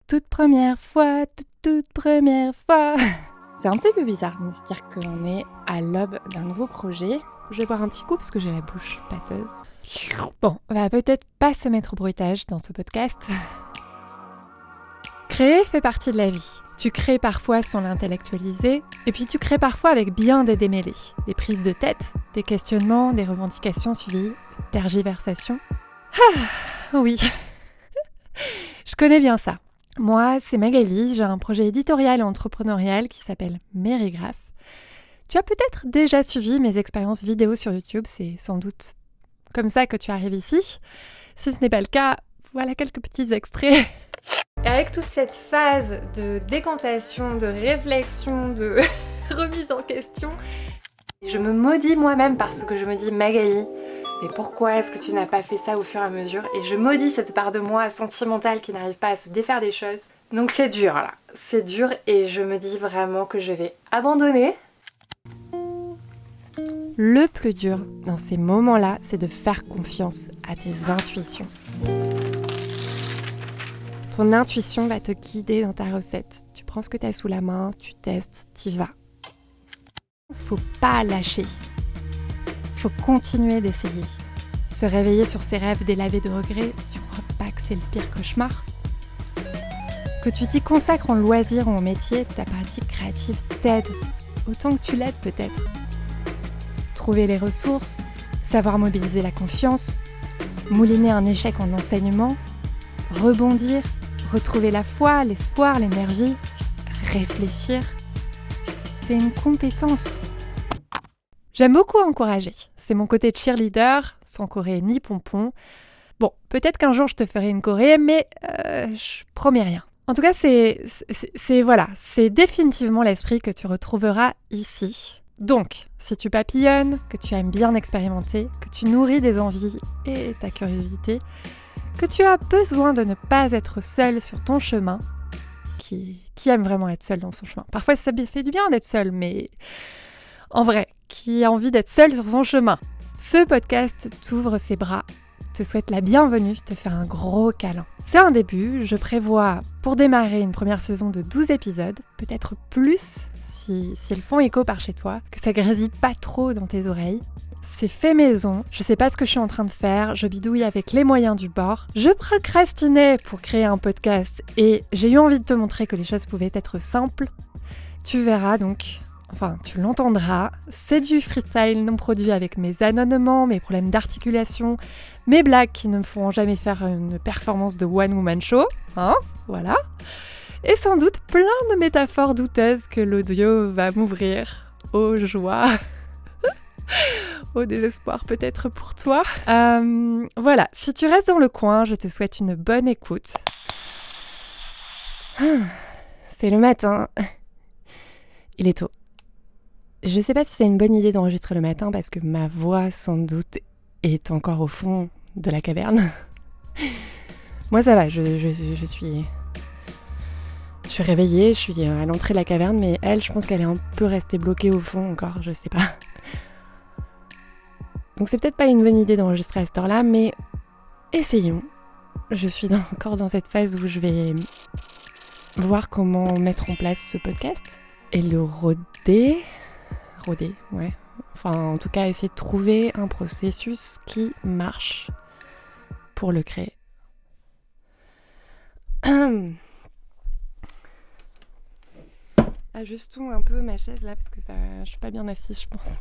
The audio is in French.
Toute première fois, toute première fois. C'est un petit peu bizarre de se dire qu'on est à l'aube d'un nouveau projet. Je vais boire un petit coup parce que j'ai la bouche pâteuse. Bon, on va peut-être pas se mettre au bruitage dans ce podcast. Créer fait partie de la vie. Tu crées parfois sans l'intellectualiser, et puis tu crées parfois avec bien des démêlés. Des prises de tête, des questionnements, des revendications suivies de tergiversations. Ah, oui. Je connais bien ça. Moi, c'est Magali, j'ai un projet éditorial et entrepreneurial qui s'appelle Mérigraphe. Tu as peut-être déjà suivi mes expériences vidéo sur YouTube, c'est sans doute comme ça que tu arrives ici. Si ce n'est pas le cas, voilà quelques petits extraits. Et avec toute cette phase de décantation, de réflexion, de remise en question, je me maudis moi-même parce que je me dis Magali, mais pourquoi est-ce que tu n'as pas fait ça au fur et à mesure? Et je maudis cette part de moi sentimentale qui n'arrive pas à se défaire des choses. Donc c'est dur là, c'est dur et je me dis vraiment que je vais abandonner. Le plus dur dans ces moments-là, c'est de faire confiance à tes intuitions. Ton intuition va te guider dans ta recette. Tu prends ce que tu as sous la main, tu testes, t'y vas. Faut pas lâcher. Faut continuer d'essayer. Se réveiller sur ses rêves délavés de regrets, tu crois pas que c'est le pire cauchemar? Que tu t'y consacres en loisir ou en métier, ta pratique créative t'aide. Autant que tu l'aides peut-être. Trouver les ressources, savoir mobiliser la confiance, mouliner un échec en enseignement, rebondir, retrouver la foi, l'espoir, l'énergie, réfléchir. C'est une compétence. J'aime beaucoup encourager. C'est mon côté cheerleader, sans choré ni pompon. Bon, peut-être qu'un jour je te ferai une choré, mais je promets rien. En tout cas, c'est définitivement l'esprit que tu retrouveras ici. Donc, si tu papillonnes, que tu aimes bien expérimenter, que tu nourris des envies et ta curiosité, que tu as besoin de ne pas être seul sur ton chemin, qui aime vraiment être seul dans son chemin. Parfois, ça fait du bien d'être seul, mais en vrai, qui a envie d'être seul sur son chemin. Ce podcast t'ouvre ses bras, te souhaite la bienvenue, te fait un gros câlin. C'est un début, je prévois pour démarrer une première saison de 12 épisodes, peut-être plus si elles font écho par chez toi, que ça grésille pas trop dans tes oreilles. C'est fait maison, je sais pas ce que je suis en train de faire, je bidouille avec les moyens du bord. Je procrastinais pour créer un podcast et j'ai eu envie de te montrer que les choses pouvaient être simples. Tu verras donc, enfin tu l'entendras, c'est du freestyle non produit avec mes annonnements, mes problèmes d'articulation, mes blagues qui ne me feront jamais faire une performance de one-woman show, hein, voilà. Et sans doute plein de métaphores douteuses que l'audio va m'ouvrir aux joies. Au désespoir peut-être pour toi. Voilà, si tu restes dans le coin, je te souhaite une bonne écoute. C'est le matin. Il est tôt. Je sais pas si c'est une bonne idée d'enregistrer le matin parce que ma voix sans doute est encore au fond de la caverne. Moi ça va, je suis réveillée, je suis à l'entrée de la caverne, mais elle, je pense qu'elle est un peu restée bloquée au fond encore, je sais pas. Donc c'est peut-être pas une bonne idée d'enregistrer à cette heure-là, mais essayons. Je suis encore dans cette phase où je vais voir comment mettre en place ce podcast et le roder, ouais. Enfin, en tout cas, essayer de trouver un processus qui marche pour le créer. Ajustons un peu ma chaise là parce que je suis pas bien assise, je pense.